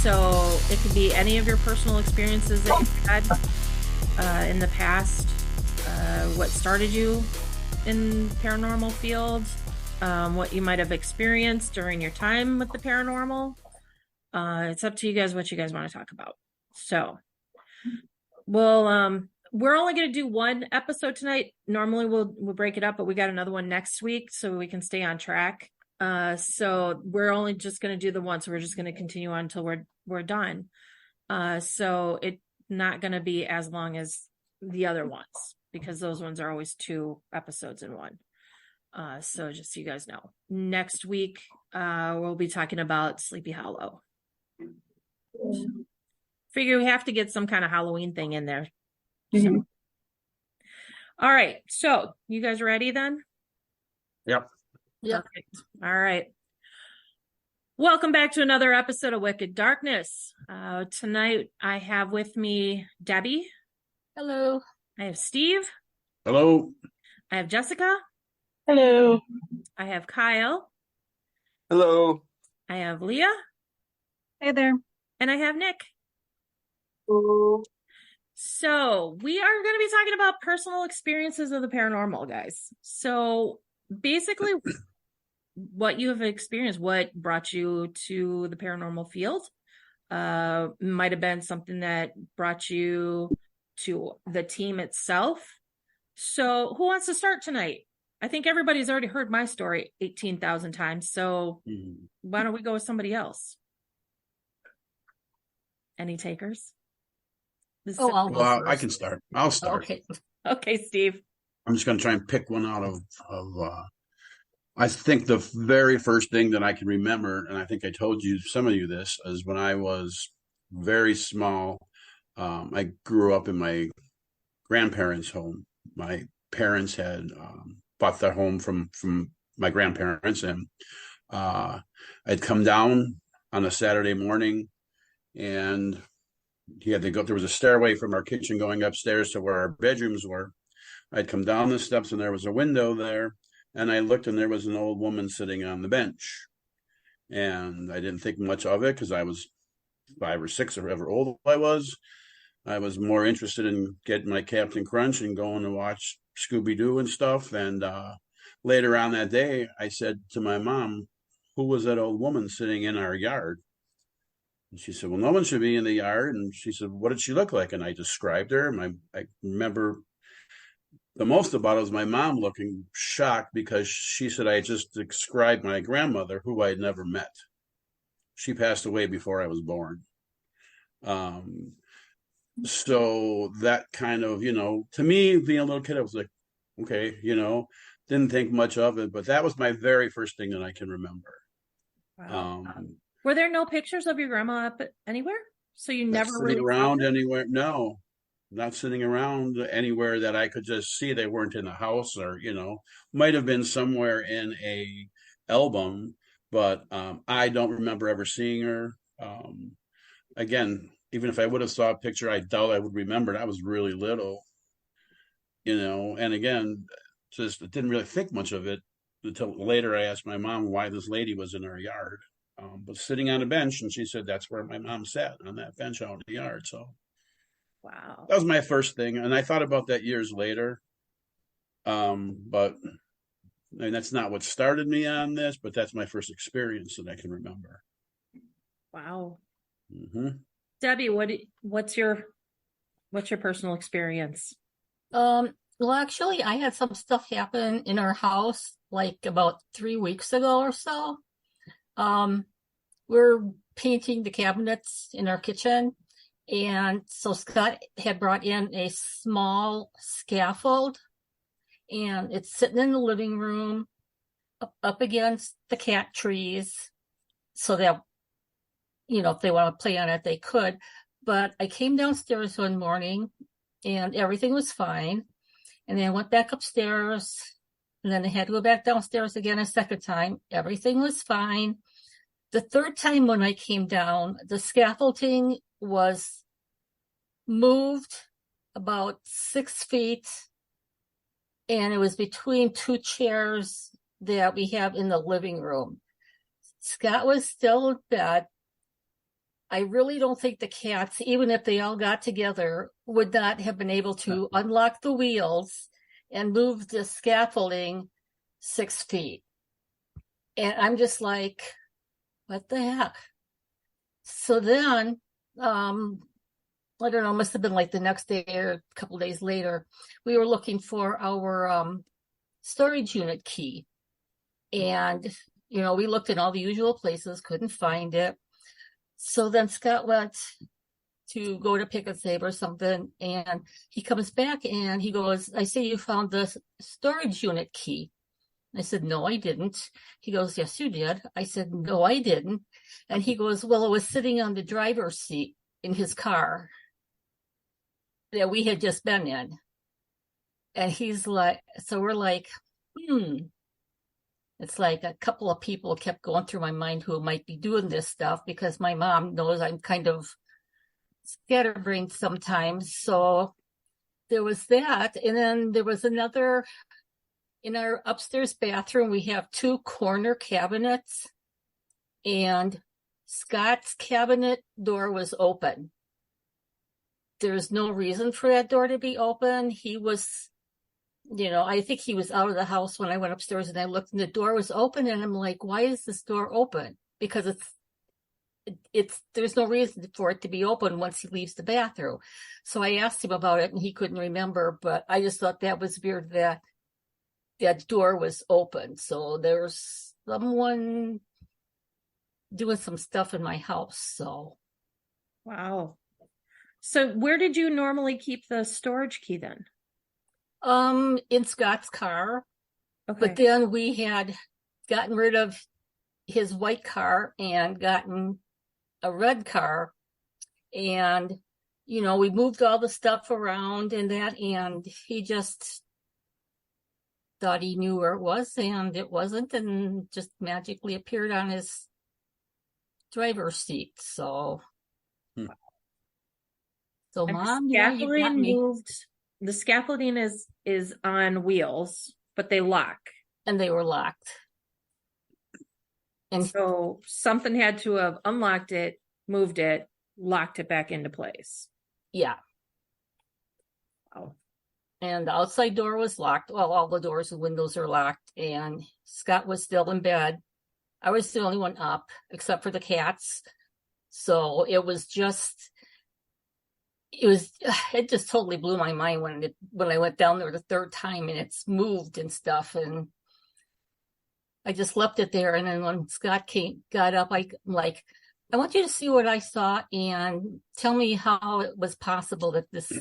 So it could be any of your personal experiences that you've had in the past, what started you in paranormal field, what you might have experienced during your time with the paranormal. It's up to you guys what you guys want to talk about. So, we're only going to do one episode tonight. Normally we'll break it up, but we got another one next week so we can stay on track. So we're only just going to do the one. So we're just going to continue on until we're done. So it's not going to be as long as the other ones because those ones are always 2 episodes in one. So just so you guys know, next week, we'll be talking about Sleepy Hollow. Figure we have to get some kind of Halloween thing in there. Mm-hmm. So. All right. So you guys ready then? Yep. Perfect. All right. Welcome back to another episode of Wicked Darkness. Tonight I have with me Debbie. Hello. I have Steve. Hello. I have Jessica. Hello. I have Kyle. Hello. I have Leah. Hey there. And I have Nick. Hello. So we are going to be talking about personal experiences of the paranormal, guys. So basically what you have experienced, what brought you to the paranormal field, might have been something that brought you to the team itself. So who wants to start tonight? I think everybody's already heard my story 18,000 times. So why don't we go with somebody else? Any takers? Well, I can start. I'll start. Okay, Steve. I'm just going to try and pick one out of I think the very first thing that I can remember, and I think I told you, some of you this, is when I was very small. I grew up in my grandparents' home. My parents had bought their home from my grandparents, and I'd come down on a Saturday morning, and he had to go. There was a stairway from our kitchen going upstairs to where our bedrooms were. I'd come down the steps, and there was a window there. And I looked, and there was an old woman sitting on the bench. And I didn't think much of it because I was 5 or 6 or however old I was. I was more interested in getting my Captain Crunch and going to watch Scooby-Doo and stuff. And later on that day, I said to my mom, "Who was that old woman sitting in our yard?" And she said, "Well, no one should be in the yard." And she said, "What did she look like?" And I described her. I remember the most about it was my mom looking shocked because she said I just described my grandmother, who I had never met. She passed away before I was born. So that kind of, to me, being a little kid, I was like, okay, didn't think much of it. But that was my very first thing that I can remember. Wow. Were there no pictures of your grandma up anywhere? So you never sitting around anywhere? No. Not sitting around anywhere that I could just see. They weren't in the house or, might have been somewhere in a album, but I don't remember ever seeing her. Again, even if I would have saw a picture, I doubt I would remember it. I was really little, and again, just didn't really think much of it until later. I asked my mom why this lady was in our yard, but sitting on a bench, and she said that's where my mom sat, on that bench out in the yard. So wow, that was my first thing, and I thought about that years later. But I mean, that's not what started me on this, but that's my first experience that I can remember. Wow. Mm-hmm. Debbie, what's your personal experience? Well, actually, I had some stuff happen in our house like about 3 weeks ago or so. We're painting the cabinets in our kitchen. And so Scott had brought in a small scaffold, and it's sitting in the living room up against the cat trees so that, if they want to play on it, they could. But I came downstairs one morning and everything was fine. And then I went back upstairs, and then I had to go back downstairs again a second time. Everything was fine. The third time when I came down, the scaffolding was moved about 6 feet, and it was between 2 chairs that we have in the living room. Scott was still in bed. I really don't think the cats, even if they all got together, would not have been able to unlock the wheels and move the scaffolding 6 feet. And I'm just like, what the heck? So then, I don't know, must have been like the next day or a couple days later, we were looking for our storage unit key. And, we looked in all the usual places, couldn't find it. So then Scott went to go to pick a save or something, and he comes back and he goes, I say you found the storage unit key. I said, no, I didn't. He goes, yes, you did. I said, no, I didn't. And he goes, well, it was sitting on the driver's seat in his car that we had just been in. And he's like, so we're like, It's like a couple of people kept going through my mind who might be doing this stuff, because my mom knows I'm kind of scatterbrained sometimes. So there was that. And then there was another, in our upstairs bathroom, we have 2 corner cabinets, and Scott's cabinet door was open. There's no reason for that door to be open. He was, I think he was out of the house when I went upstairs, and I looked and the door was open, and I'm like, why is this door open? Because there's no reason for it to be open once he leaves the bathroom. So I asked him about it and he couldn't remember, but I just thought that was weird that door was open. So there's someone doing some stuff in my house. So. Wow. So where did you normally keep the storage key then? In Scott's car. Okay. But then we had gotten rid of his white car and gotten a red car. And, we moved all the stuff around and that, and he just thought he knew where it was, and it wasn't, and just magically appeared on his driver's seat. So, so And Mom, the you got scaffolding me. moved. The scaffolding is on wheels, but they lock. And they were locked. And So something had to have unlocked it, moved it, locked it back into place. yeah. Wow. And the outside door was locked. Well, all the doors and windows are locked. And Scott was still in bed. I was the only one up, except for the cats. So it just totally blew my mind when I went down there the third time, and it's moved and stuff. And I just left it there. And then when Scott got up, I'm like, I want you to see what I saw and tell me how it was possible that this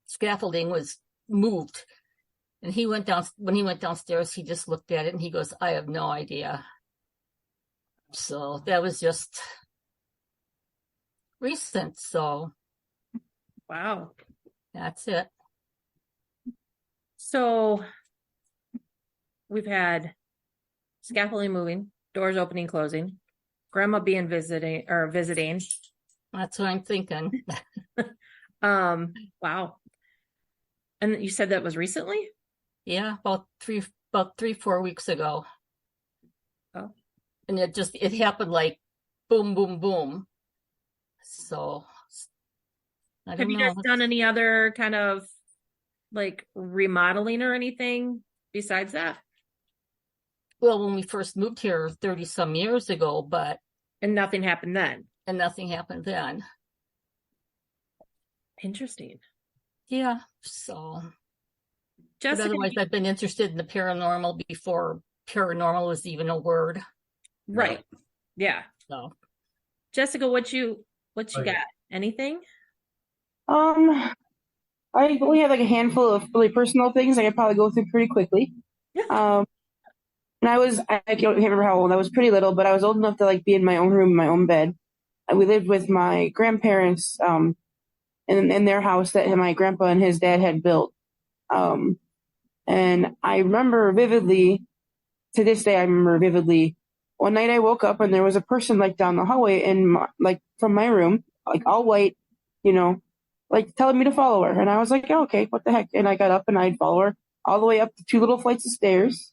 scaffolding was moved. And when he went downstairs, he just looked at it and he goes, I have no idea. So that was just recent. So Wow. that's it. So we've had scaffolding moving, doors opening, closing, grandma being visiting. That's what I'm thinking. Wow. And you said that was recently? Yeah, about 3-4 weeks ago. Oh. And it happened like boom, boom, boom. So Have you guys done any other kind of like remodeling or anything besides that? Well, when we first moved here 30 some years ago, and nothing happened then. Interesting. Yeah. So Jessica, but otherwise I've been interested in the paranormal before paranormal was even a word. Right. Yeah. So Jessica, what you got? Anything? I only have like a handful of really personal things I could probably go through pretty quickly. Yeah. And I can't remember how old. I was pretty little, but I was old enough to like be in my own room, in my own bed. And we lived with my grandparents, in their house that my grandpa and his dad had built. And I remember vividly, to this day, I remember vividly, one night I woke up and there was a person like down the hallway from my room, like all white, like telling me to follow her. And I was like, oh, okay, what the heck? And I got up and I'd follow her all the way up the 2 little flights of stairs.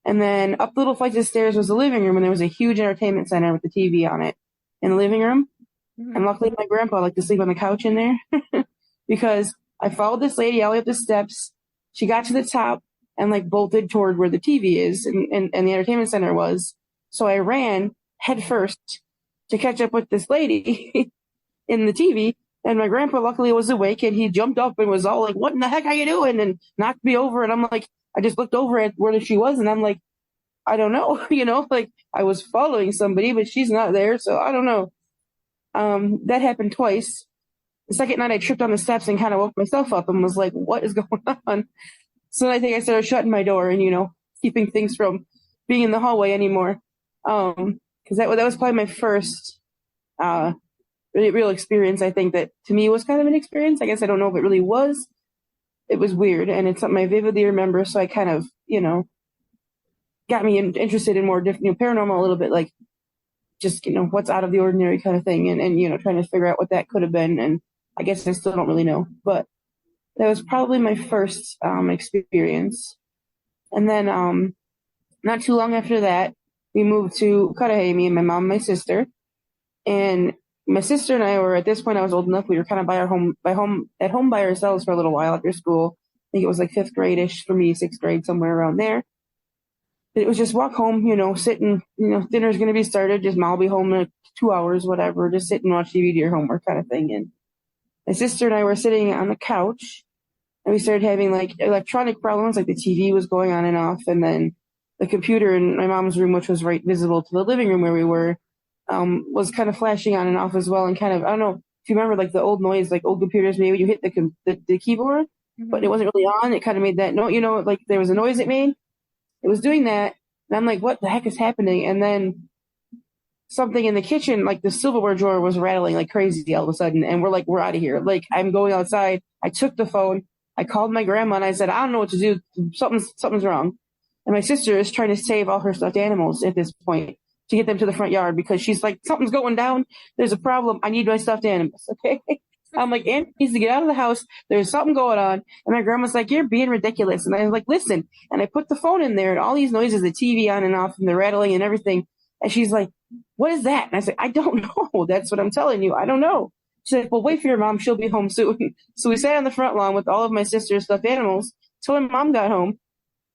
And then up the little flights of stairs was the living room, and there was a huge entertainment center with the TV on it in the living room. And luckily my grandpa liked to sleep on the couch in there because I followed this lady all the way up the steps. She got to the top and like bolted toward where the TV is and the entertainment center was. So I ran head first to catch up with this lady in the TV. And my grandpa luckily was awake and he jumped up and was all like, "What in the heck are you doing?" and knocked me over. And I'm like, I just looked over at where she was and I'm like, I don't know, like I was following somebody, but she's not there. So I don't know. That happened twice. The second night I tripped on the steps and kind of woke myself up and was like, what is going on? So I think I started shutting my door and, keeping things from being in the hallway anymore. Cause that was probably my first, really real experience. I think that to me was kind of an experience. I guess I don't know if it really was. It was weird and it's something I vividly remember. So I kind of, got me interested in more different, paranormal a little bit, like just, what's out of the ordinary kind of thing. And, trying to figure out what that could have been. And I guess I still don't really know, but that was probably my first, experience. And then, not too long after that, we moved to Cudahy, me and my mom and my sister. And my sister and I were, at this point, I was old enough. We were kind of at home by ourselves for a little while after school. I think it was like 5th grade-ish for me, 6th grade, somewhere around there. But it was just walk home, sitting, dinner's going to be started. Just I'll be home in 2 hours, whatever. Just sit and watch TV, do your homework kind of thing. And my sister and I were sitting on the couch and we started having like electronic problems. Like the TV was going on and off. And then the computer in my mom's room, which was right visible to the living room where we were, was kind of flashing on and off as well. And kind of, I don't know if you remember like the old noise, like old computers, maybe you hit the keyboard, but it wasn't really on. It kind of made that note, like there was a noise it made. It was doing that. And I'm like, what the heck is happening? And then something in the kitchen, like the silverware drawer was rattling like crazy all of a sudden. And we're like, we're out of here. Like I'm going outside. I took the phone. I called my grandma and I said, I don't know what to do. Something's wrong. And my sister is trying to save all her stuffed animals at this point to get them to the front yard because she's like, something's going down. There's a problem. I need my stuffed animals. Okay. I'm like, Aunt needs to get out of the house. There's something going on. And my grandma's like, you're being ridiculous. And I was like, listen. And I put the phone in there and all these noises, the TV on and off and the rattling and everything. And she's like, what is that? And I said, I don't know. That's what I'm telling you. I don't know. She's like, well, wait for your mom. She'll be home soon. So we sat on the front lawn with all of my sister's stuffed animals till my mom got home.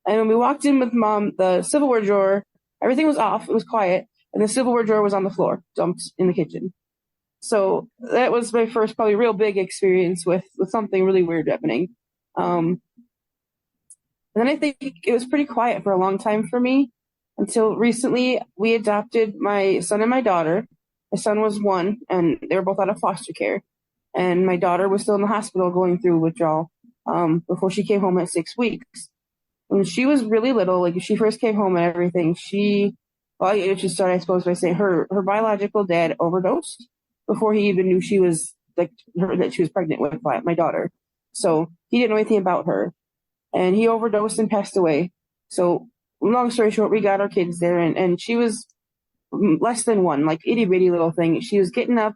And when we walked in with mom, the silverware drawer, everything was off. It was quiet. And the silverware drawer was on the floor, dumped in the kitchen. So that was my first probably real big experience with something really weird happening. And then I think it was pretty quiet for a long time for me until recently we adopted my son and my daughter. My son was 1 and they were both out of foster care. And my daughter was still in the hospital going through withdrawal before she came home at 6 weeks. When she was really little, like she first came home and everything, it should start, I suppose, by saying her biological dad overdosed before he even knew she was that she was pregnant with my daughter. So he didn't know anything about her and he overdosed and passed away. So long story short, we got our kids there and she was less than 1, like itty bitty little thing. She was getting up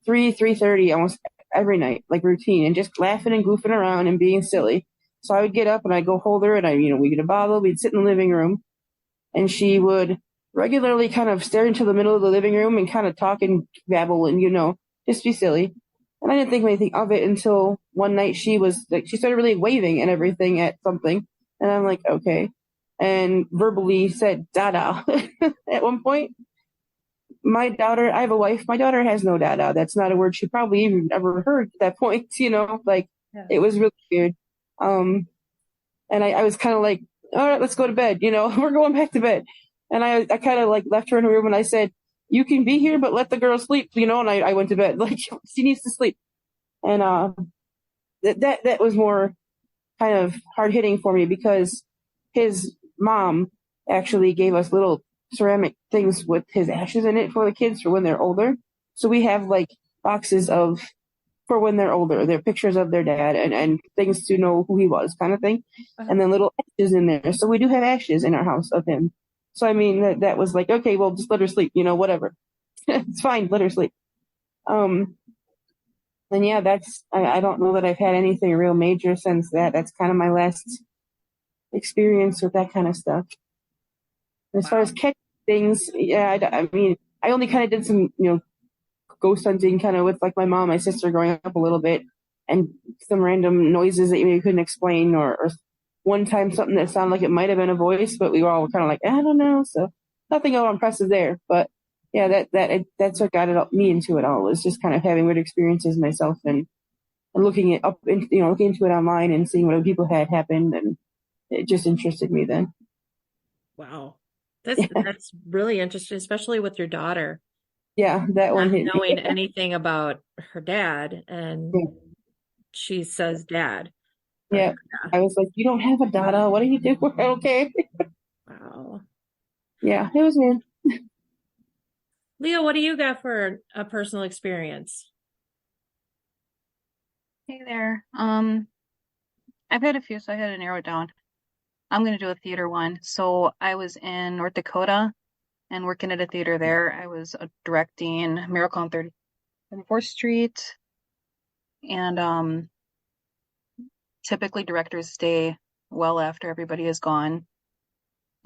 3:30 almost every night, like routine and just laughing and goofing around and being silly. So I would get up and I'd go hold her and we'd get a bottle, we'd sit in the living room and she would regularly kind of stare into the middle of the living room and kind of talk and babble and, just be silly. And I didn't think anything of it until one night she started really waving and everything at something. And I'm like, okay. And verbally said, dada at one point. My daughter, I have a wife. My daughter has no dada. That's not a word she probably even ever heard at that point, It was really weird. And I was kind of like, all right, let's go to bed. We're going back to bed. And I kind of like left her in her room and I said, you can be here, but let the girl sleep, and I went to bed. Like she needs to sleep. And, that was more kind of hard hitting for me because his mom actually gave us little ceramic things with his ashes in it for the kids for when they're older. So we have like boxes for when they're older, they're pictures of their dad and things to know who he was kind of thing. And then little ashes in there. So we do have ashes in our house of him. So, I mean, that was like, okay, well, just let her sleep, whatever. It's fine. Let her sleep. And yeah, I don't know that I've had anything real major since that. That's kind of my last experience with that kind of stuff. As far as catching things, yeah, I mean, I only kind of did some, ghost hunting kind of with like my mom, my sister growing up a little bit, and some random noises that you maybe couldn't explain, or one time something that sounded like it might have been a voice, but we were all kind of like, I don't know. So nothing all impressive there. But yeah, that's what got me into it all, was just kind of having weird experiences myself, and looking it up and looking into it online and seeing what other people had happened, and it just interested me then. Wow. That's really interesting, especially with your daughter. Yeah, that one Not hit me. knowing anything about her dad, and she says dad. Yeah. I was like, you don't have a dada. What are you doing? Okay. Wow. Yeah, it was weird. Leo, what do you got for a personal experience? Hey there. I've had a few, so I had to narrow it down. I'm going to do a theater one. So I was in North Dakota and working at a theater there. I was directing Miracle on 34th Street. And typically directors stay well after everybody is gone.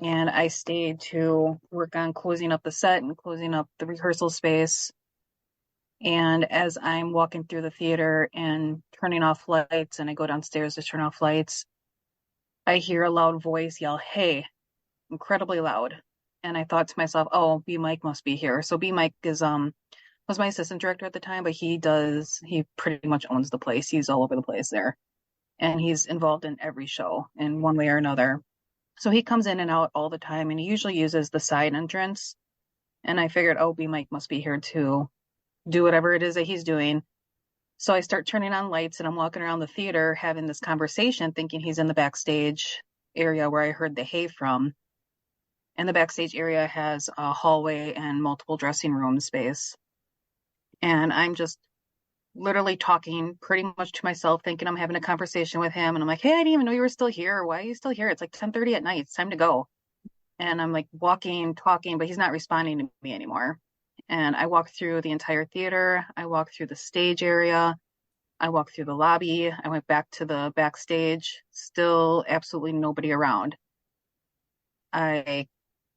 And I stayed to work on closing up the set and closing up the rehearsal space. And as I'm walking through the theater and turning off lights, and I go downstairs to turn off lights, I hear a loud voice yell, "Hey," incredibly loud. And I thought to myself, oh, B Mike must be here. So B Mike was my assistant director at the time, but he pretty much owns the place. He's all over the place there. And he's involved in every show in one way or another. So he comes in and out all the time, and he usually uses the side entrance. And I figured, oh, B Mike must be here to do whatever it is that he's doing. So I start turning on lights, and I'm walking around the theater having this conversation, thinking he's in the backstage area where I heard the hay from. And the backstage area has a hallway and multiple dressing room space. And I'm just literally talking pretty much to myself, thinking I'm having a conversation with him. And I'm like, hey, I didn't even know you were still here. Why are you still here? It's like 10:30 at night. It's time to go. And I'm like walking, talking, but he's not responding to me anymore. And I walk through the entire theater. I walk through the stage area. I walked through the lobby. I went back to the backstage. Still absolutely nobody around. I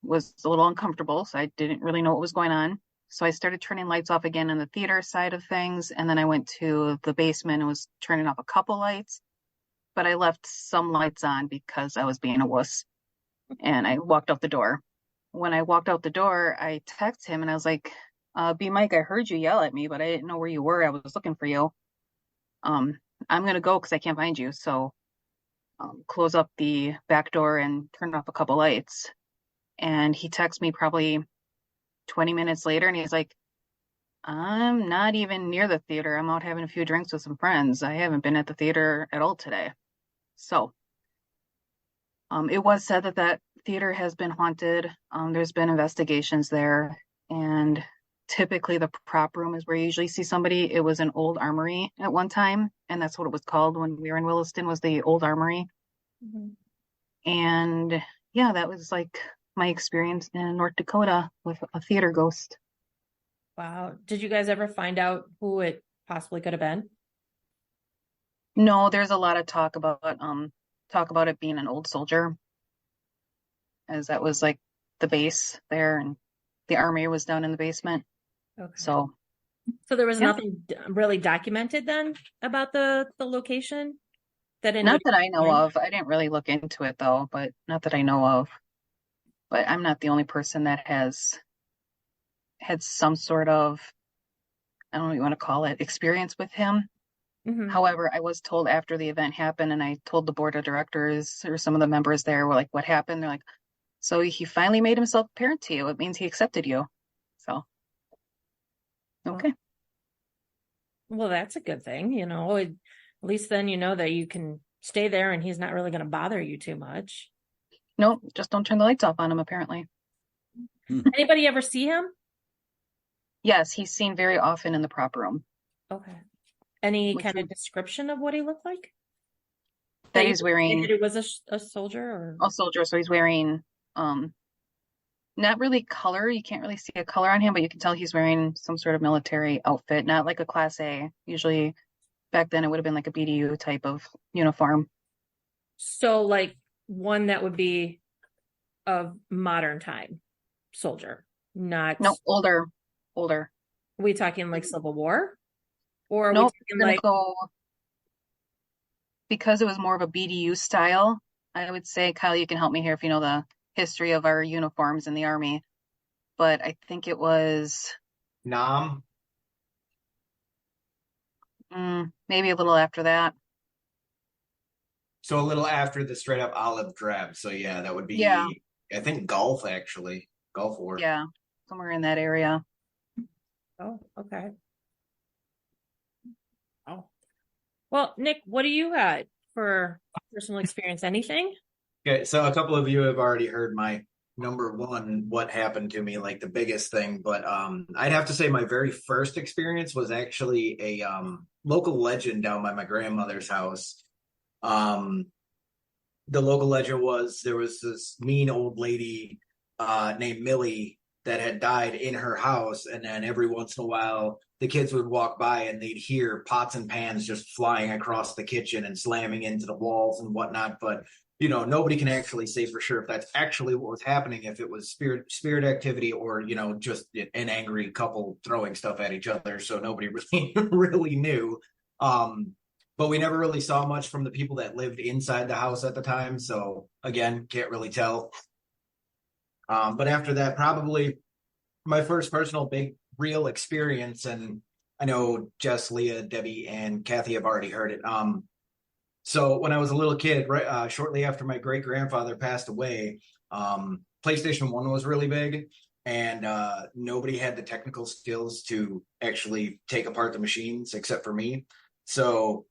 was a little uncomfortable, so I didn't really know what was going on. So I started turning lights off again in the theater side of things. And then I went to the basement and was turning off a couple lights. But I left some lights on because I was being a wuss. And I walked out the door. When I walked out the door, I texted him and I was like, B Mike, I heard you yell at me, but I didn't know where you were. I was looking for you. I'm going to go because I can't find you. So close up the back door and turn off a couple lights. And he texted me probably 20 minutes later, and he's like, I'm not even near the theater. I'm out having a few drinks with some friends. I haven't been at the theater at all today. So it was said that theater has been haunted. There's been investigations there, and typically the prop room is where you usually see somebody. It was an old armory at one time, and that's what it was called when we were in Williston, was the old armory. Mm-hmm. And yeah, that was like my experience in North Dakota with a theater ghost. Wow. Did you guys ever find out who it possibly could have been? No, there's a lot of talk about it being an old soldier, as that was like the base there, and the army was down in the basement. Okay. So there was nothing really documented then about the location? Not that I know of. I didn't really look into it though, but not that I know of. But I'm not the only person that has had some sort of, I don't know what you want to call it, experience with him. Mm-hmm. However, I was told after the event happened, and I told the board of directors or some of the members there, were like, what happened? They're like, so he finally made himself apparent to you. It means he accepted you. So, okay. Well, that's a good thing. At least then you know that you can stay there and he's not really going to bother you too much. Nope, just don't turn the lights off on him, apparently. Anybody ever see him? Yes, he's seen very often in the prop room. Okay. Any kind of description of what he looked like? That he's wearing... It was a soldier? Or? A soldier, so he's wearing... not really color. You can't really see a color on him, but you can tell he's wearing some sort of military outfit, not like a Class A. Usually back then it would have been like a BDU type of uniform. So like one that would be of modern time soldier, not... No, older. Are we talking like Civil War? Or are we Nope, talking we're gonna like, go because it was more of a BDU style. I would say, Kyle, you can help me here if you know the history of our uniforms in the Army. But I think it was Nom. maybe a little after that. So a little after the straight up olive drab. So yeah, that would Yeah, be, I think Gulf actually. Gulf War. yeah, somewhere in that area. oh, okay. Oh. Well, Nick, what do you got for personal experience? Anything? Okay, so a couple of you have already heard my number one, what happened to me, like the biggest thing. But I'd have to say my very first experience was actually a local legend down by my grandmother's house. The local legend was there was this mean old lady named Millie that had died in her house, and then every once in a while the kids would walk by and they'd hear pots and pans just flying across the kitchen and slamming into the walls and whatnot. But nobody can actually say for sure if that's actually what was happening, if it was spirit activity or just an angry couple throwing stuff at each other. So nobody really really knew. But we never really saw much from the people that lived inside the house at the time. So again, can't really tell. But after that, probably my first personal big real experience, and I know Jess, Leah, Debbie, and Kathy have already heard it. So when I was a little kid, right, shortly after my great grandfather passed away, PlayStation 1 was really big, and nobody had the technical skills to actually take apart the machines except for me. So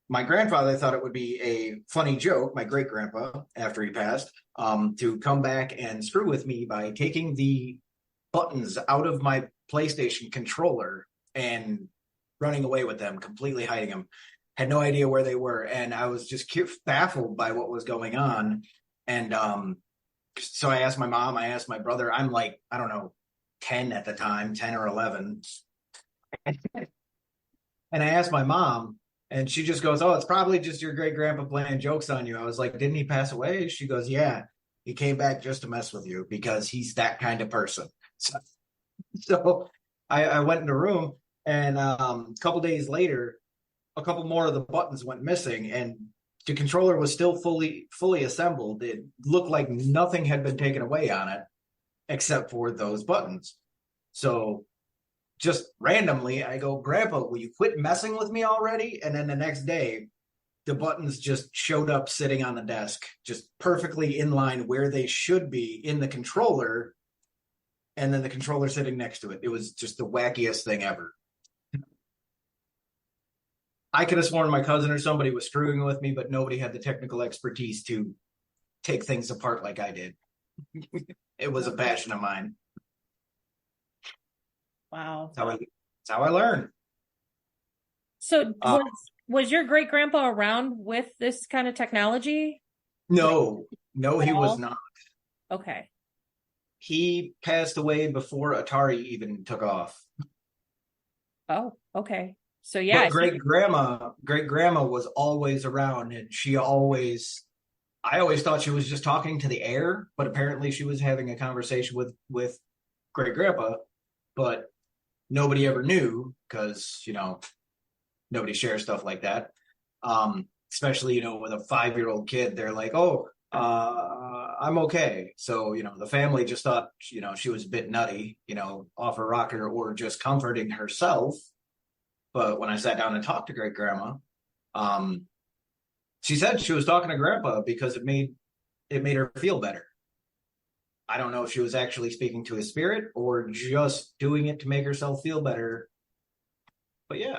my grandfather thought it would be a funny joke, my great grandpa, after he passed, to come back and screw with me by taking the buttons out of my PlayStation controller and running away with them, completely hiding them. Had no idea where they were, and I was just baffled by what was going on. And so I asked my mom, I asked my brother. I'm like, I don't know, 10 at the time, 10 or 11. And I asked my mom, and she just goes, "Oh, it's probably just your great grandpa playing jokes on you." I was like, "Didn't he pass away?" She goes, "Yeah, he came back just to mess with you because he's that kind of person." So I went in the room, and a couple days later, a couple more of the buttons went missing, and the controller was still fully assembled. It looked like nothing had been taken away on it except for those buttons. So just randomly, I go, "Grandpa, will you quit messing with me already?" And then the next day, the buttons just showed up sitting on the desk, just perfectly in line where they should be in the controller, and then the controller sitting next to it. It was just the wackiest thing ever. I could have sworn my cousin or somebody was screwing with me, but nobody had the technical expertise to take things apart like I did. It was a passion of mine. Wow. That's how I learned. So was your great grandpa around with this kind of technology? No, he was not. Okay. He passed away before Atari even took off. Oh, okay. So yeah, But great grandma was always around, and I always thought she was just talking to the air, but apparently she was having a conversation with great grandpa, but nobody ever knew because nobody shares stuff like that. Especially with a 5-year-old kid, they're like, "Oh, I'm okay." So the family just thought she was a bit nutty, off her rocker, or just comforting herself. But when I sat down and talked to great grandma, she said she was talking to grandpa because it made her feel better. I don't know if she was actually speaking to his spirit or just doing it to make herself feel better. But yeah,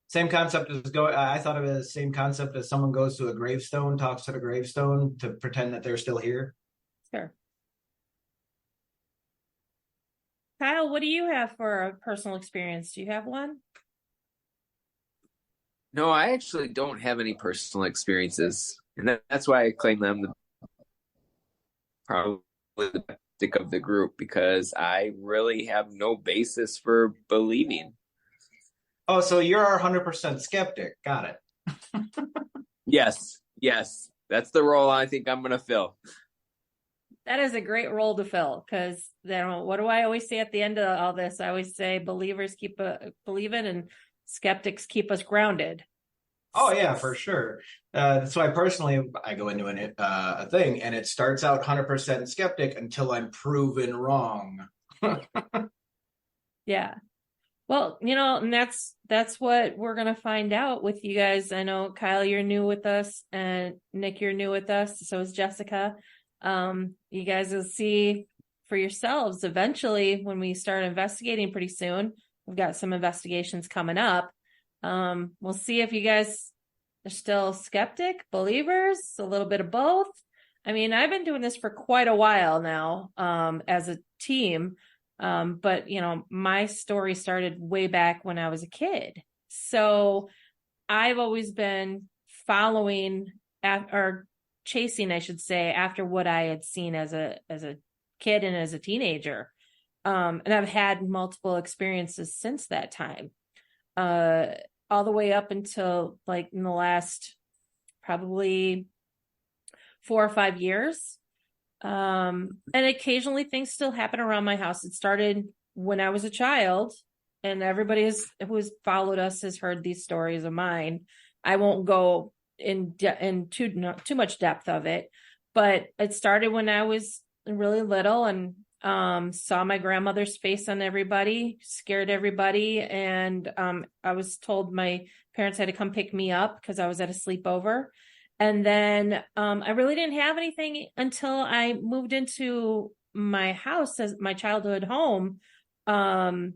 same concept as I thought of it as the same concept as someone goes to a gravestone, talks to the gravestone to pretend that they're still here. Sure. Kyle, what do you have for a personal experience? Do you have one? No, I actually don't have any personal experiences, and that's why I claim them probably the skeptic of the group, because I really have no basis for believing. Oh, so you're our 100% skeptic. Got it. Yes, that's the role I think I'm going to fill. That is a great role to fill, because what do I always say at the end of all this? I always say believers keep believing and skeptics keep us grounded. Oh yeah, for sure. That's why personally I go into a thing and it starts out 100% skeptic until I'm proven wrong. Yeah. Well, and that's what we're gonna find out with you guys. I know Kyle, you're new with us, and Nick, you're new with us. So is Jessica. You guys will see for yourselves eventually when we start investigating pretty soon. We've got some investigations coming up. We'll see if you guys are still skeptic, believers, a little bit of both. I mean, I've been doing this for quite a while now, as a team. But my story started way back when I was a kid. So I've always been following or chasing, I should say, after what I had seen as a kid and as a teenager. And I've had multiple experiences since that time. All the way up until like in the last probably 4 or 5 years. And occasionally things still happen around my house. It started when I was a child, and everybody who's followed us has heard these stories of mine. I won't go in too much depth of it, but it started when I was really little and saw my grandmother's face on everybody, scared everybody, and I was told my parents had to come pick me up because I was at a sleepover. And then I really didn't have anything until I moved into my house as my childhood home. And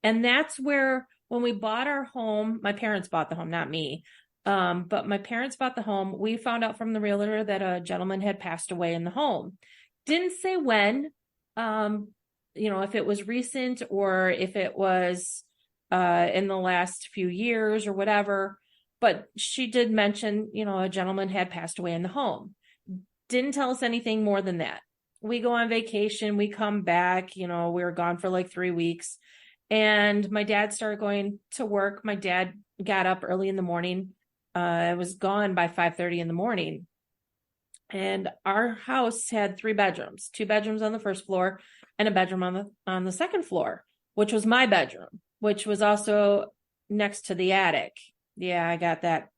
that's where, when we bought our home, my parents bought the home, not me. But my parents bought the home. We found out from the realtor that a gentleman had passed away in the home. Didn't say when, if it was recent or if it was in the last few years or whatever. But she did mention, a gentleman had passed away in the home. Didn't tell us anything more than that. We go on vacation. We come back. We were gone for like 3 weeks. And my dad started going to work. My dad got up early in the morning. I was gone by 5:30 in the morning. And our house had 3 bedrooms, 2 bedrooms on the first floor and a bedroom on the second floor, which was my bedroom, which was also next to the attic. Yeah, I got that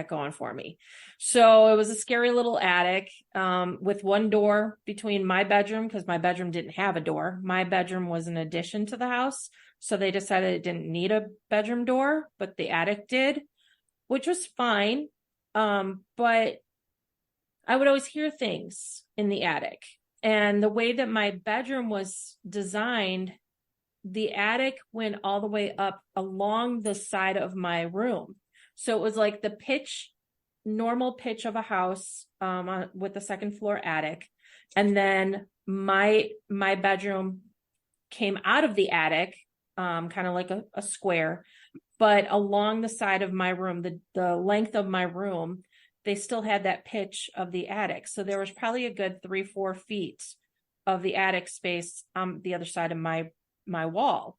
going for me. So it was a scary little attic with one door between my bedroom, because my bedroom didn't have a door. My bedroom was an addition to the house. So they decided it didn't need a bedroom door, but the attic did, which was fine. But I would always hear things in the attic. And the way that my bedroom was designed, the attic went all the way up along the side of my room. So it was like the normal pitch of a house with the second floor attic. And then my bedroom came out of the attic, kind of like a square, but along the side of my room, the length of my room, they still had that pitch of the attic. So there was probably a good 3-4 feet of the attic space on the other side of my wall.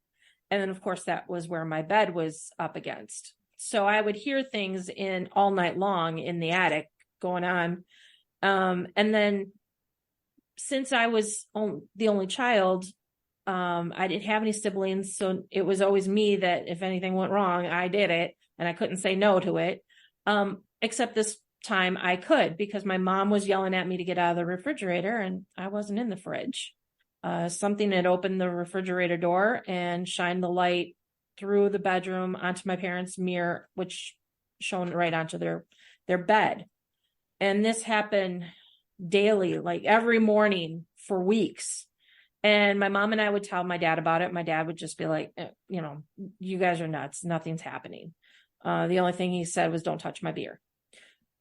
And then of course that was where my bed was up against. So I would hear things all night long in the attic going on. And then since I was the only child, I didn't have any siblings. So it was always me that if anything went wrong, I did it, and I couldn't say no to it. Except this time I could, because my mom was yelling at me to get out of the refrigerator and I wasn't in the fridge. Something had opened the refrigerator door and shined the light through the bedroom onto my parents' mirror, which shone right onto their bed. And this happened daily, like every morning for weeks. And my mom and I would tell my dad about it. My dad would just be like, you guys are nuts. Nothing's happening. The only thing he said was, don't touch my beer.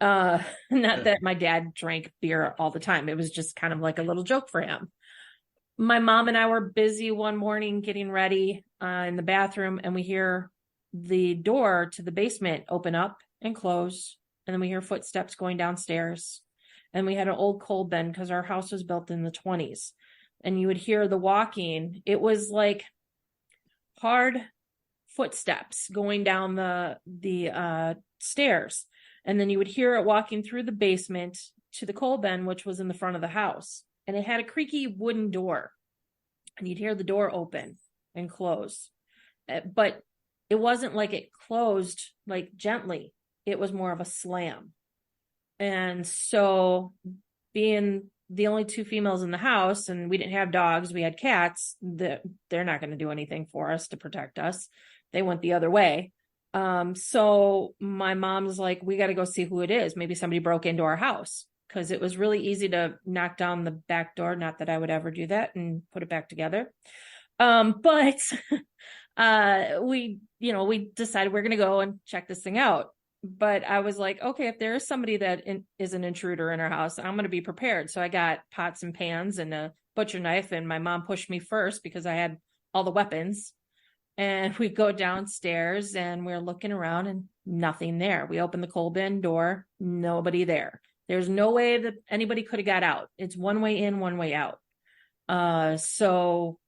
Not that my dad drank beer all the time. It was just kind of like a little joke for him. My mom and I were busy one morning getting ready in the bathroom, and we hear the door to the basement open up and close. And then we hear footsteps going downstairs. And we had an old coal bin because our house was built in the 1920s. And you would hear the walking. It was like hard footsteps going down the stairs. And then you would hear it walking through the basement to the coal bin, which was in the front of the house. and it had a creaky wooden door, and you'd hear the door open and close. But it wasn't like it closed like gently. It was more of a slam. And so, being the only two females in the house, and we didn't have dogs, we had cats, they're not going to do anything for us to protect us. They went the other way. So my mom's like, we got to go see who it is. Maybe somebody broke into our house, because it was really easy to knock down the back door. Not that I would ever do that and put it back together. But we decided we're going to go and check this thing out. But I was like, okay, if there is somebody that is an intruder in our house, I'm going to be prepared. So I got pots and pans and a butcher knife, and my mom pushed me first because I had all the weapons. And we go downstairs and we're looking around and nothing there. We open the coal bin door, nobody there. There's no way that anybody could have got out. It's one way in, one way out. So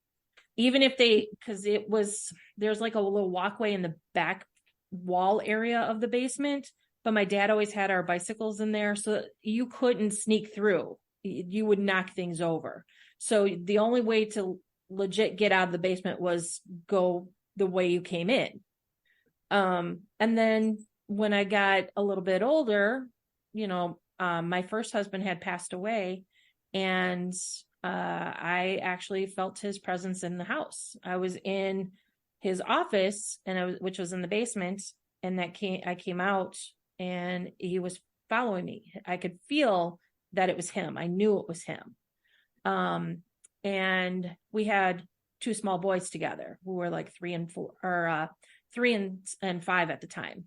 even if because there's like a little walkway in the back wall area of the basement, but my dad always had our bicycles in there, so you couldn't sneak through. You would knock things over. So the only way to legit get out of the basement was go the way you came in. And then when I got a little bit older, my first husband had passed away, and I actually felt his presence in the house. I was in his office, which was in the basement, and I came out, and he was following me. I could feel that it was him. I knew it was him. And we had two small boys together who were like 3 and 5 at the time.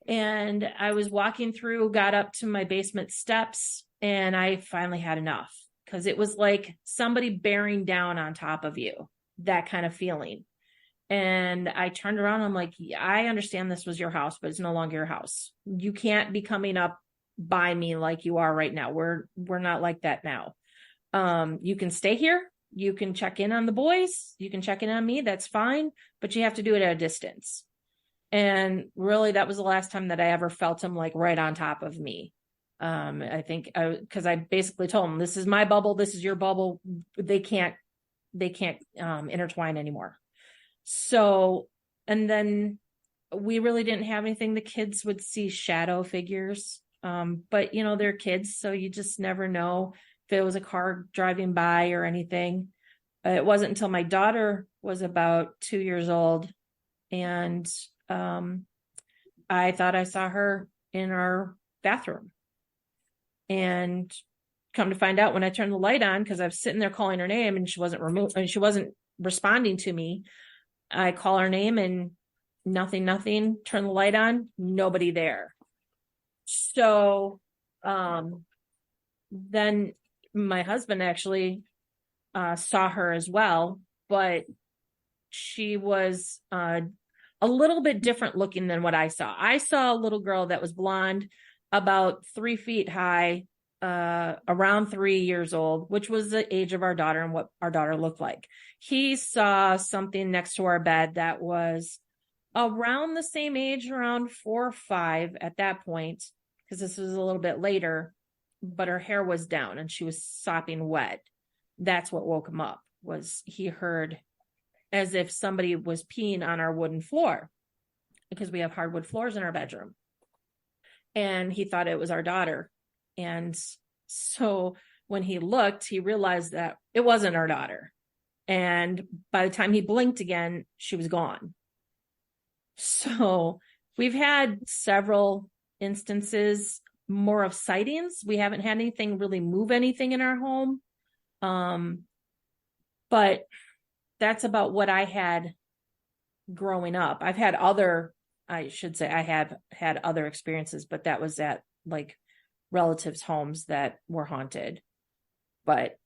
And I was walking through, got up to my basement steps, and I finally had enough, because it was like somebody bearing down on top of you, that kind of feeling. And I turned around. I'm like, yeah, I understand this was your house, but it's no longer your house. You can't be coming up by me like you are right now. We're not like that now. You can stay here. You can check in on the boys. You can check in on me. That's fine. But you have to do it at a distance. And really, that was the last time that I ever felt him like right on top of me. I think because I basically told him, this is my bubble. This is your bubble. They can't intertwine anymore. So, and then we really didn't have anything. The kids would see shadow figures. But they're kids, so you just never know if it was a car driving by or anything. It wasn't until my daughter was about 2 years old, and I thought I saw her in our bathroom. And come to find out, when I turned the light on, because I was sitting there calling her name and she wasn't responding to me, I call her name and nothing, turn the light on, nobody there. So then my husband actually saw her as well, but she was a little bit different looking than what I saw. I saw a little girl that was blonde, about 3 feet high, around 3 years old, which was the age of our daughter and what our daughter looked like. He saw something next to our bed that was around the same age, around 4 or 5 at that point, because this was a little bit later, but her hair was down and she was sopping wet. That's what woke him up, was he heard as if somebody was peeing on our wooden floor, because we have hardwood floors in our bedroom. And he thought it was our daughter. And so when he looked, he realized that it wasn't our daughter. And by the time he blinked again, she was gone. So we've had several instances more of sightings. We haven't had anything really move anything in our home. But that's about what I had growing up. I have had other experiences, but that was at like relatives' homes that were haunted. But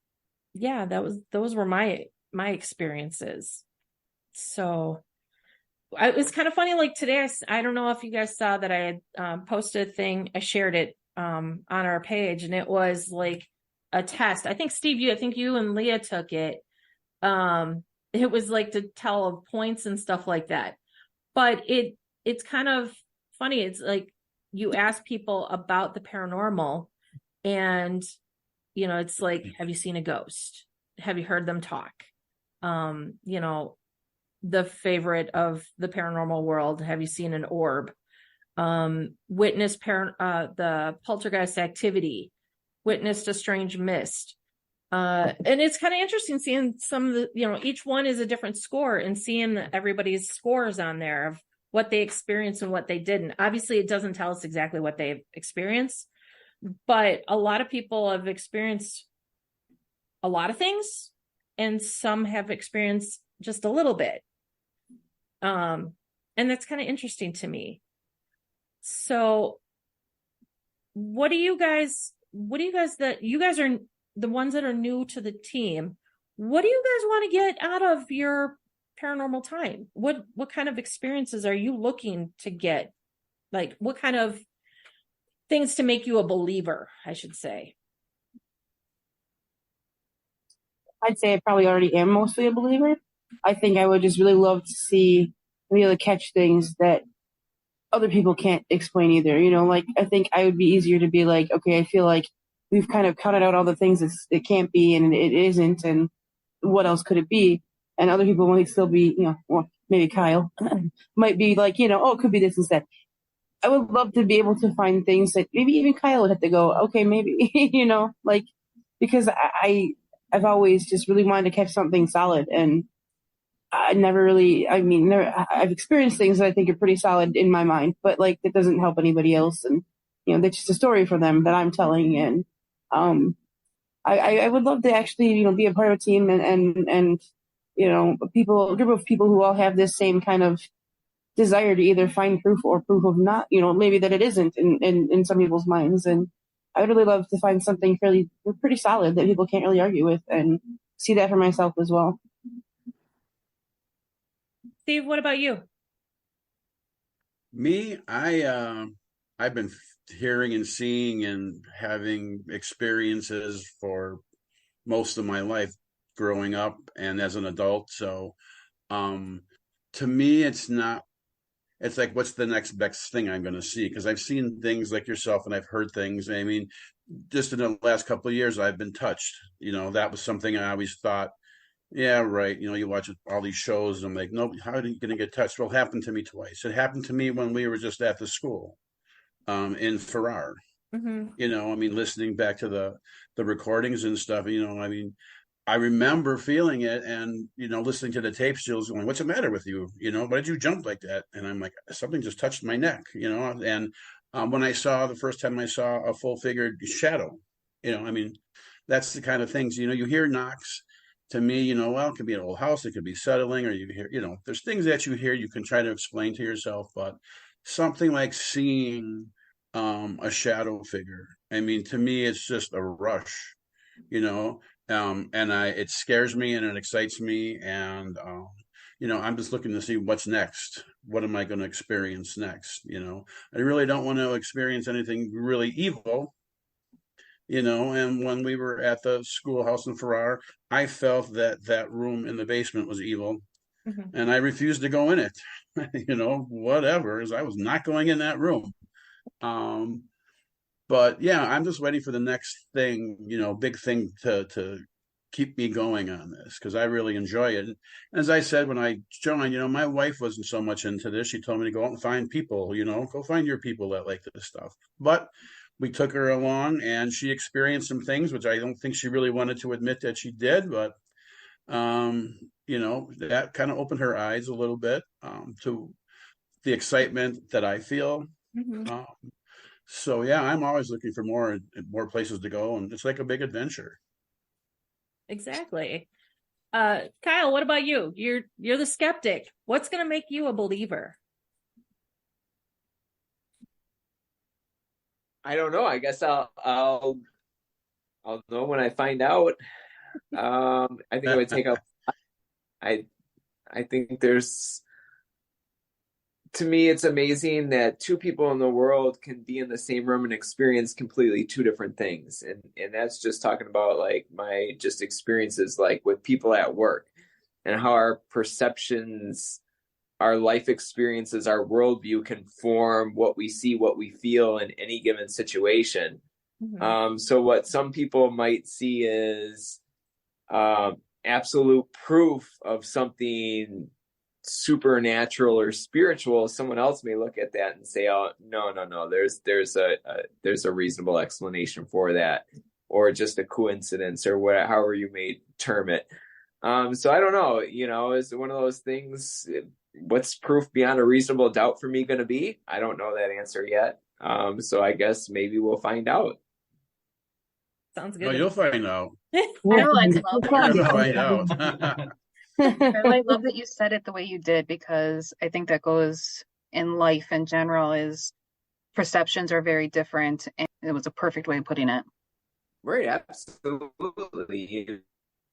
yeah, those were my experiences. So it was kind of funny. Like today, I don't know if you guys saw that I had posted a thing. I shared it on our page, and it was like a test. I think Steve, you and Leah took it. It was like to tell of points and stuff like that. But it's kind of funny. It's like you ask people about the paranormal, and it's like, have you seen a ghost? Have you heard them talk? The favorite of the paranormal world, have you seen an orb? Witnessed the poltergeist activity, witnessed a strange mist. And it's kind of interesting seeing some of the, each one is a different score, and seeing everybody's scores on there of what they experienced and what they didn't. Obviously, it doesn't tell us exactly what they've experienced, but a lot of people have experienced a lot of things, and some have experienced just a little bit. And that's kind of interesting to me. So what do you guys that you guys are the ones that are new to the team, what do you guys want to get out of your paranormal time? What kind of experiences are you looking to get? Like, what kind of things to make you a believer, I should say? I'd say I probably already am mostly a believer. I think I would just really love to be able to catch things that other people can't explain either. Like, I think I would be easier to be like, okay, I feel like we've kind of counted out all the things it can't be and it isn't, and what else could it be? And other people might still be, well, maybe Kyle might be like, oh, it could be this instead. I would love to be able to find things that maybe even Kyle would have to go, okay, maybe, like, because I've always just really wanted to catch something solid, and I've experienced things that I think are pretty solid in my mind, but like, that doesn't help anybody else. And, that's just a story for them that I'm telling. And, I would love to actually, be a part of a team and, a group of people who all have this same kind of desire to either find proof or proof of not, maybe that it isn't in some people's minds. And I would really love to find something pretty solid that people can't really argue with, and see that for myself as well. Steve, what about you? Me, I've been hearing and seeing and having experiences for most of my life growing up and as an adult. So, to me, it's like, what's the next best thing I'm going to see? Because I've seen things like yourself, and I've heard things. I mean, just in the last couple of years, I've been touched. That was something I always thought, yeah, right. You watch all these shows, and I'm like, no, how are you going to get touched? Well, it happened to me twice. It happened to me when we were just at the school in Farrar. Mm-hmm. Listening back to the recordings and stuff, I remember feeling it, and, listening to the tape stills going, what's the matter with you? Why did you jump like that? And I'm like, something just touched my neck, and when the first time I saw a full figured shadow, that's the kind of things, you hear knocks. To me, well, it could be an old house, it could be settling, or you hear, there's things that you hear you can try to explain to yourself, but something like seeing a shadow figure, to me, it's just a rush, it scares me and it excites me, and I'm just looking to see what's next. What am I going to experience next? I really don't want to experience anything really evil. And when we were at the schoolhouse in Farrar, I felt that room in the basement was evil, Mm-hmm. and I refused to go in it. Whatever, as I was not going in that room. But yeah, I'm just waiting for the next thing, big thing to keep me going on this, because I really enjoy it. And as I said when I joined, my wife wasn't so much into this. She told me to go out and find people, go find your people that like this stuff. But we took her along, and she experienced some things which I don't think she really wanted to admit that she did, but that kind of opened her eyes a little bit to the excitement that I feel. Mm-hmm. So yeah, I'm always looking for more places to go, and it's like a big adventure. Exactly. Kyle, what about you? You're the skeptic. What's going to make you a believer? I don't know. I guess I'll know when I find out. I think it would take a. I think to me, it's amazing that two people in the world can be in the same room and experience completely two different things. And that's just talking about like my just experiences like with people at work, and how our perceptions, our life experiences, our worldview can form what we see, what we feel in any given situation. Mhm. So what some people might see is absolute proof of something supernatural or spiritual. Someone else may look at that and say, "Oh, no. There's a reasonable explanation for that, or just a coincidence, or what, however you may term it." So I don't know. Is it one of those things? What's proof beyond a reasonable doubt for me going to be? I don't know that answer yet. So I guess maybe we'll find out. Sounds No, good. you'll find out. Carol, I love You're that gonna you find said out. Carol, I love that you said it the way you did, because I think that goes in life in general is perceptions are very different, and it was a perfect way of putting it. Right, absolutely.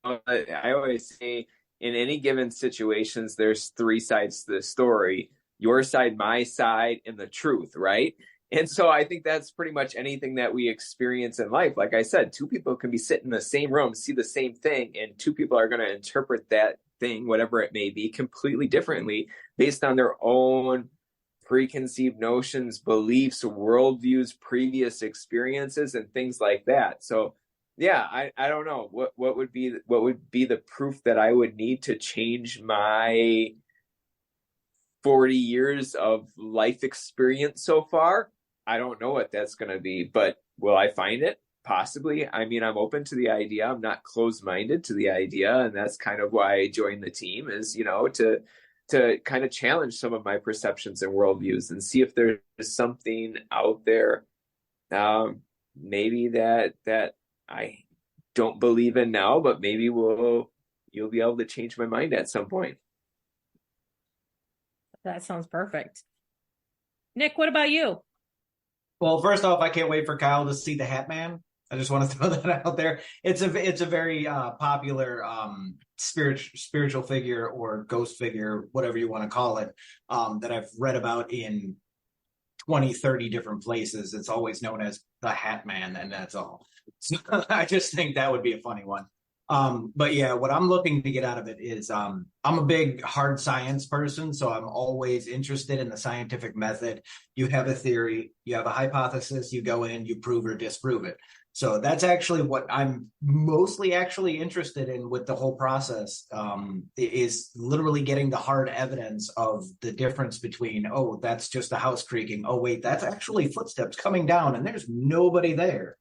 I always say in any given situations, there's three sides to the story: your side, my side, and the truth, right? And so I think that's pretty much anything that we experience in life. Like I said, two people can be sitting in the same room, see the same thing, and two people are going to interpret that thing, whatever it may be, completely differently based on their own preconceived notions, beliefs, worldviews, previous experiences, and things like that. So yeah, I don't know what would be the proof that I would need to change my 40 years of life experience so far. I don't know what that's going to be, but will I find it? Possibly. I mean, I'm open to the idea. I'm not closed-minded to the idea, and that's kind of why I joined the team, is to kind of challenge some of my perceptions and worldviews and see if there's something out there, maybe that I don't believe in now, but maybe you'll be able to change my mind at some point. That sounds perfect. Nick, what about you? Well, first off, I can't wait for Kyle to see the Hat Man. I just want to throw that out there. It's a very popular spiritual figure or ghost figure, whatever you want to call it, that I've read about in 20, 30 different places. It's always known as the Hat Man, and that's all. So I just think that would be a funny one. But yeah, what I'm looking to get out of it is I'm a big hard science person, so I'm always interested in the scientific method. You have a theory, you have a hypothesis, you go in, you prove or disprove it. So that's actually what I'm mostly actually interested in with the whole process, is literally getting the hard evidence of the difference between, oh, that's just a house creaking. Oh, wait, that's actually footsteps coming down and there's nobody there.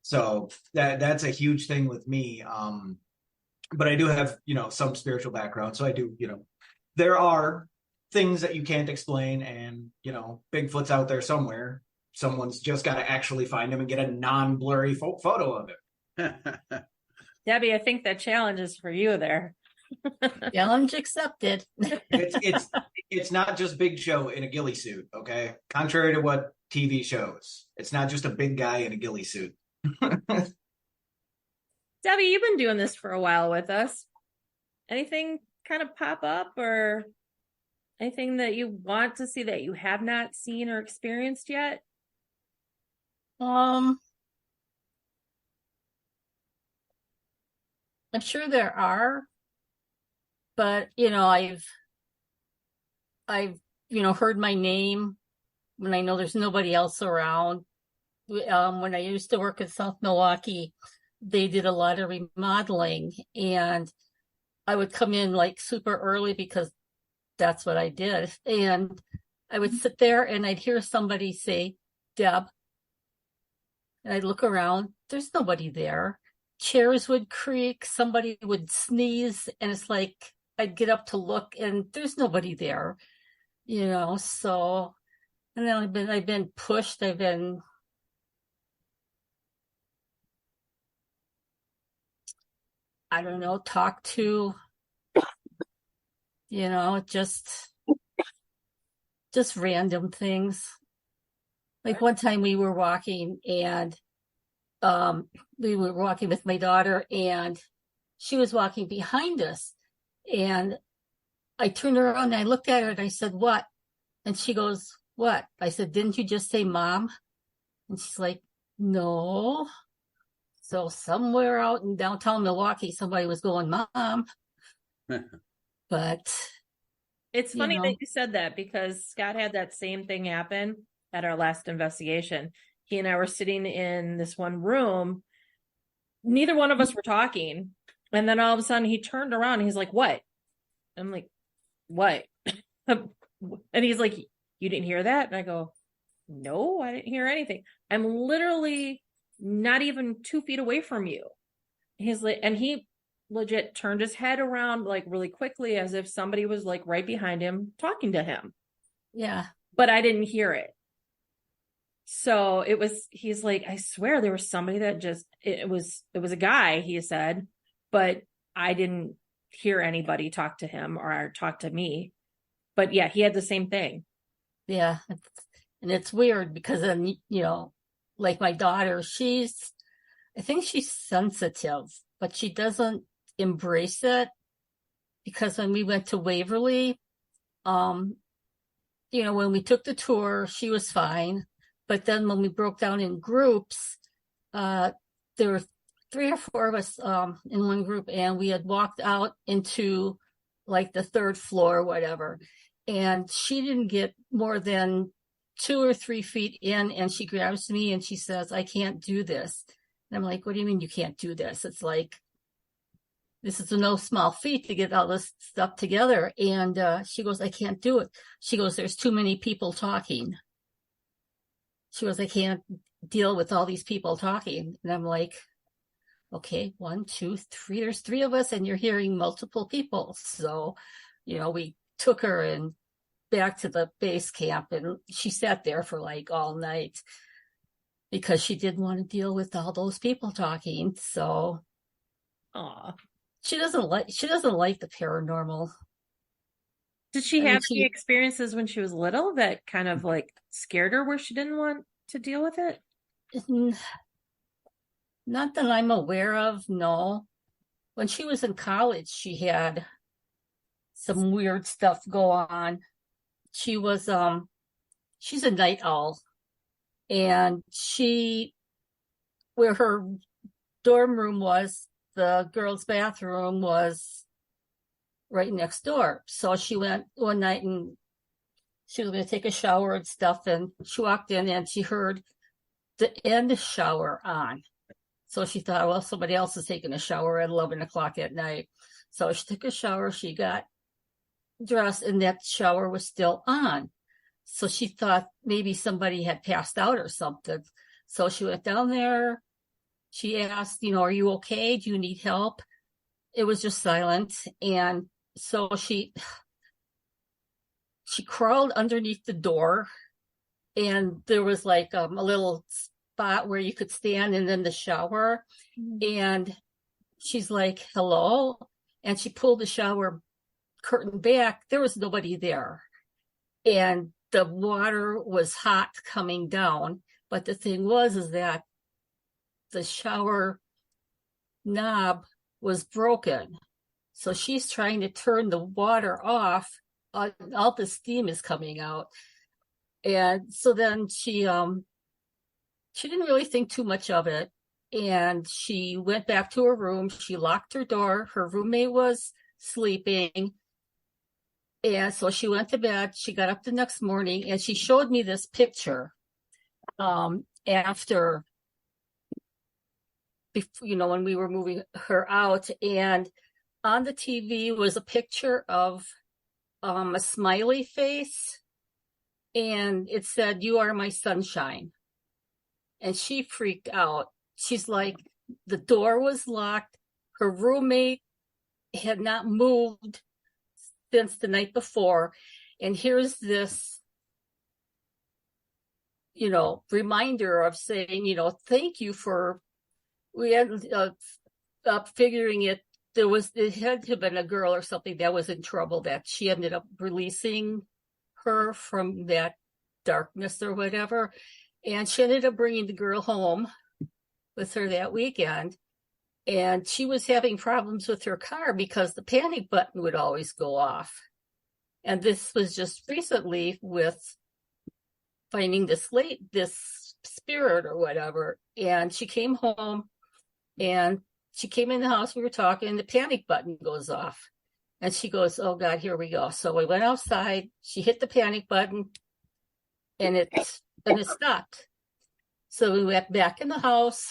So that's a huge thing with me. But I do have, some spiritual background. So I do, there are things that you can't explain, and, Bigfoot's out there somewhere. Someone's just got to actually find him and get a non-blurry photo of it. Debbie, I think that challenge is for you there. Challenge accepted. It's not just Big Show in a ghillie suit, okay? Contrary to what TV shows, it's not just a big guy in a ghillie suit. Debbie, you've been doing this for a while with us. Anything kind of pop up, or anything that you want to see that you have not seen or experienced yet? I'm sure there are, but I've heard my name when I know there's nobody else around. When I used to work in South Milwaukee, they did a lot of remodeling, and I would come in like super early because that's what I did. And I would sit there and I'd hear somebody say, "Deb," and I'd look around. There's nobody there. Chairs would creak, somebody would sneeze, and it's like I'd get up to look and there's nobody there. So, and then I've been pushed, I don't know, talked to, just random things. Like one time we were walking, and we were walking with my daughter, and she was walking behind us, and I turned around and I looked at her and I said, "What?" And she goes, "What?" I said, "Didn't you just say mom?" And she's like, "No." So somewhere out in downtown Milwaukee, somebody was going, "Mom." But it's funny that you said that, because Scott had that same thing happen at our last investigation. he and I were sitting in this one room. Neither one of us were talking. And then all of a sudden he turned around and he's like, what? I'm like, what? And he's like, you didn't hear that? And I go, no, I didn't hear anything. I'm literally not even 2 feet away from you. He's like, and he legit turned his head around like really quickly as if somebody was like right behind him talking to him. Yeah. But I didn't hear it. So he's like, I swear there was somebody that it was a guy, he said, but I didn't hear anybody talk to him or talk to me. But yeah, he had the same thing. Yeah. And it's weird because then, like my daughter, I think she's sensitive, but she doesn't embrace it, because when we went to Waverly, when we took the tour, she was fine. But then when we broke down in groups, there were 3 or 4 of us in one group, and we had walked out into like the 3rd floor or whatever. And she didn't get more than 2 or 3 feet in, and she grabs me and she says, I can't do this. And I'm like, what do you mean you can't do this? It's like, this is no small feat to get all this stuff together. And she goes, I can't do it. She goes, there's too many people talking. She goes, I can't deal with all these people talking. And I'm like, okay, 1, 2, 3, there's 3 of us and you're hearing multiple people. So, we took her and back to the base camp, and she sat there for like all night because she didn't want to deal with all those people talking. So, she doesn't like the paranormal. Did she have any experiences when she was little that kind of like scared her where she didn't want to deal with it? Not that I'm aware of, no. When she was in college, she had some weird stuff go on. She was, she's a night owl, and where her dorm room was, the girls' bathroom was right next door. So she went one night and she was going to take a shower and stuff, and she walked in and she heard the end shower on. So she thought, well, somebody else is taking a shower at 11 o'clock at night. So she took a shower, she got dressed, and that shower was still on. So she thought maybe somebody had passed out or something. So she went down there. She asked, are you okay? Do you need help? It was just silent. And so she crawled underneath the door, and there was like a little spot where you could stand and then the shower. Mm-hmm. And she's like, hello. And she pulled the shower curtain back. There was nobody there. And the water was hot coming down. But the thing is that the shower knob was broken. So she's trying to turn the water off. All the steam is coming out. And so then she didn't really think too much of it. And she went back to her room. She locked her door. Her roommate was sleeping. And so she went to bed. She got up the next morning and she showed me this picture after, when we were moving her out. And on the TV was a picture of a smiley face. And it said, you are my sunshine. And she freaked out. She's like, the door was locked. Her roommate had not moved since the night before. And here's this, reminder of saying, thank you for, we had figuring it. It had to have been a girl or something that was in trouble, that she ended up releasing her from that darkness or whatever. And she ended up bringing the girl home with her that weekend. And she was having problems with her car because the panic button would always go off. And this was just recently with finding this spirit or whatever. And she came home and she came in the house, we were talking, and the panic button goes off. And she goes, oh God, here we go. So we went outside, she hit the panic button, and it stopped. So we went back in the house.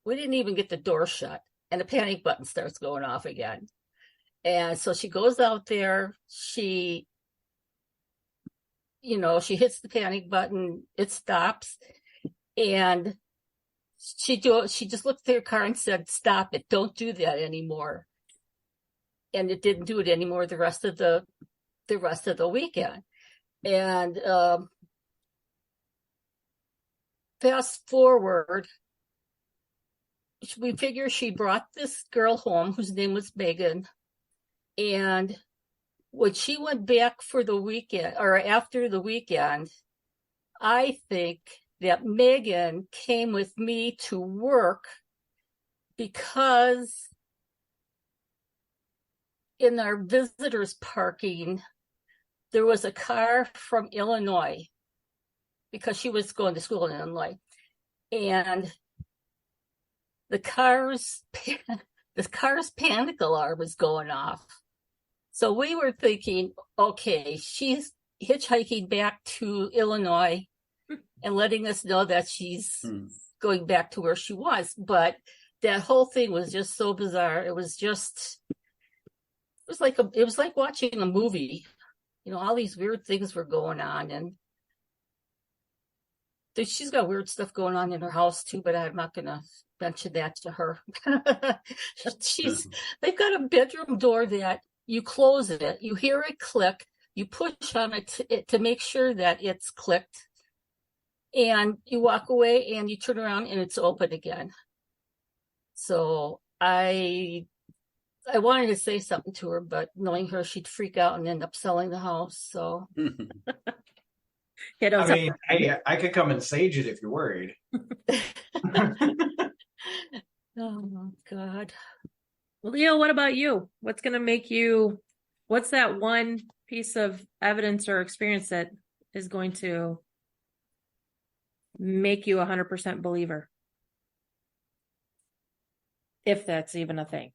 We didn't even get the door shut, and the panic button starts going off again. And so she goes out there. She hits the panic button. It stops, and she just looked at her car and said, "Stop it! Don't do that anymore." And it didn't do it anymore the rest of the weekend. And fast forward, we figure she brought this girl home whose name was Megan. And when she went back for the weekend, or after the weekend, I think that Megan came with me to work because in our visitors parking, there was a car from Illinois, because she was going to school in Illinois. And the car's panic alarm was going off. So we were thinking, okay, she's hitchhiking back to Illinois and letting us know that she's going back to where she was. But that whole thing was just so bizarre. It was like watching a movie. All these weird things were going on, and she's got weird stuff going on in her house too, but I'm not going to mention that to her. They've got a bedroom door that you close it, you hear it click, you push on it to make sure that it's clicked, and you walk away and you turn around and it's open again. So I wanted to say something to her, but knowing her, she'd freak out and end up selling the house. So I mean, hey, I could come and sage it if you're worried. Oh God. Leo, what about you? What's that one piece of evidence or experience that is going to make you 100% believer? If that's even a thing.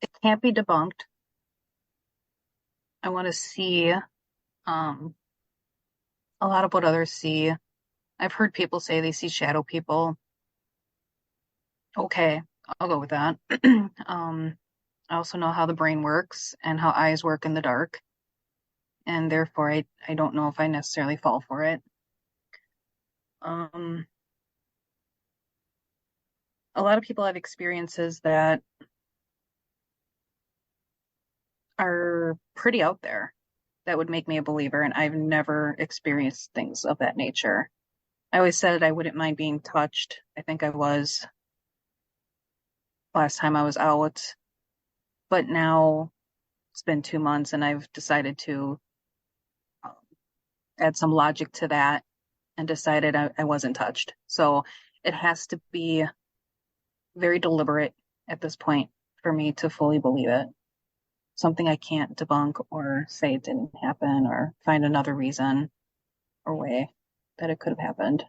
It can't be debunked. I want to see a lot of what others see. I've heard people say they see shadow people. Okay, I'll go with that. I also know how the brain works and how eyes work in the dark. And therefore, I don't know if I necessarily fall for it. A lot of people have experiences that are pretty out there that would make me a believer, and I've never experienced things of that nature. I always said I wouldn't mind being touched. I think I was last time I was out, but now it's been 2 months and I've decided to add some logic to that and decided I wasn't touched. So it has to be very deliberate at this point for me to fully believe it. Something I can't debunk or say it didn't happen or find another reason or way that it could have happened.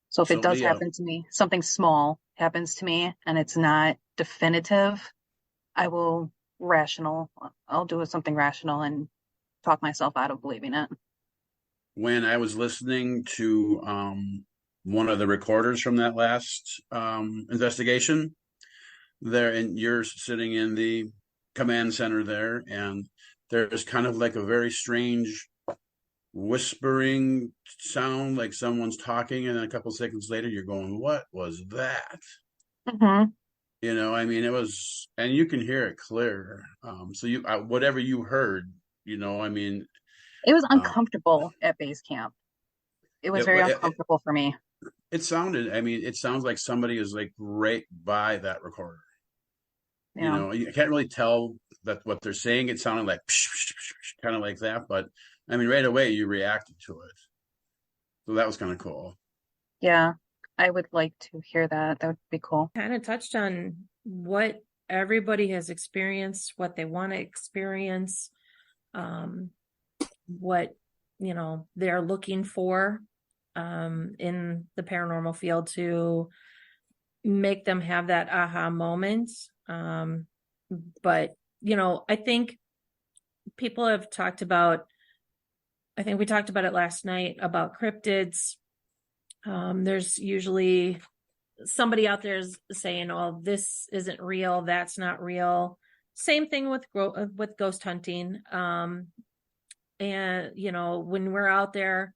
So if it does happen to me, something small happens to me and it's not definitive, I'll do something rational and talk myself out of believing it. When I was listening to one of the recorders from that last investigation there, and you're sitting in the command center there, and there's kind of like a very strange whispering sound, like someone's talking, and then a couple seconds later you're going, what was that? Mm-hmm. I mean, it was, and you can hear it clear. So you whatever you heard, I mean, it was uncomfortable at base camp. It was very uncomfortable for me. It sounds like somebody is like right by that recorder. Yeah. You can't really tell that what they're saying. It sounded like kind of like that, but I mean, right away you reacted to it. So that was kind of cool. Yeah, I would like to hear that. That would be cool. Kind of touched on what everybody has experienced, what they want to experience, what they're looking for in the paranormal field to make them have that aha moment. But I think people have talked about, I think we talked about it last night about cryptids. There's usually somebody out there is saying, oh, this isn't real, that's not real. Same thing with ghost hunting. And you know, when we're out there,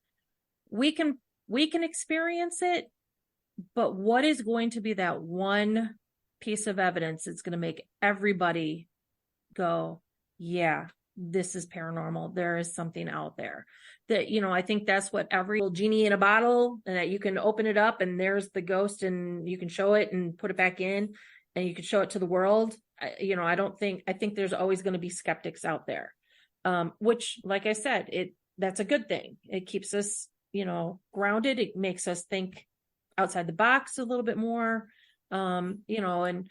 we can experience it, but what is going to be that one piece of evidence that's going to make everybody go, yeah, this is paranormal, there is something out there? That, you know, I think that's what every little genie in a bottle, and that you can open it up and there's the ghost and you can show it and put it back in and you can show it to the world. You know, I think there's always going to be skeptics out there, which, like I said, that's a good thing. It keeps us, you know, grounded. It makes us think outside the box a little bit more, you know, and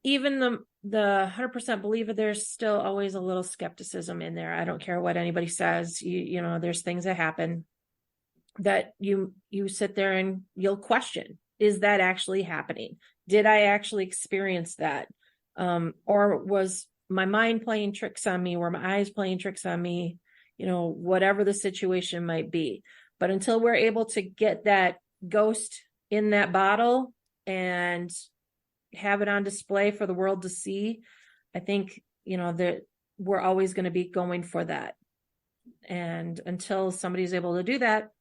even the 100% believer, there's still always a little skepticism in there. I don't care what anybody says. You know, there's things that happen that you sit there and you'll question, is that actually happening? Did I actually experience that? Or was my mind playing tricks on me? Were my eyes playing tricks on me? You know, whatever the situation might be. But until we're able to get that ghost in that bottle and have it on display for the world to see, I think, you know, that we're always going to be going for that. And until somebody's able to do that,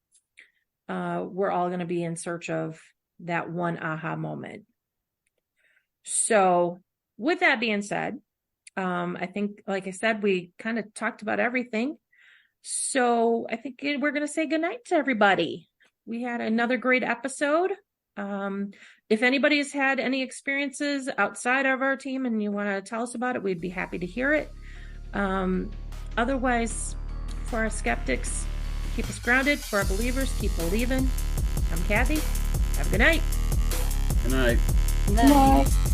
we're all going to be in search of that one aha moment. So with that being said, I think, like I said, we kind of talked about everything. So I think we're going to say goodnight to everybody. We had another great episode. If anybody has had any experiences outside of our team and you want to tell us about it, we'd be happy to hear it. Otherwise, for our skeptics, keep us grounded. For our believers, keep believing. I'm Kathy. Have a good night. Good night. Good night.